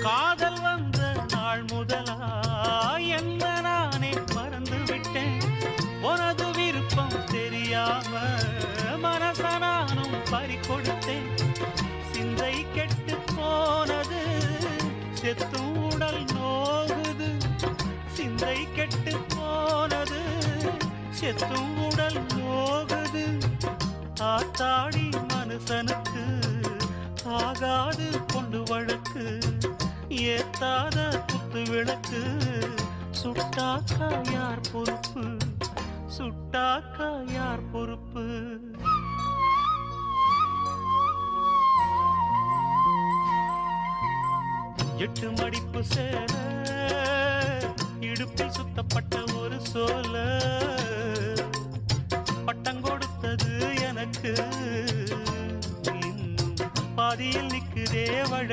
காதல் வந்த நாள் முதலா என்ன நானே மறந்து விட்டேன். உனது விருப்பம் தெரியாம மனச நானும் பறிகொடுத்தேன். சிந்தை கெட்டு போனது செத்தும் உடல் நோகுது. சிந்தை கெட்டு போனது செத்தும் உடல் நோகுது. ஆத்தாடி மனுஷனுக்கு ஆகாது கொண்டு வழக்கு. ஏத்தாத குத்து விளக்கு சுட்டாக்கா யார் பொறுப்பு? சுட்டாக்கா யார் பொறுப்பு? எட்டு மடிப்பு சேர இடுப்பில் சுத்தப்பட்ட ஒரு சோல பட்டம் கொடுத்தது எனக்கு. இன்னும் பாதியில் நிற்குதே வழக்கு.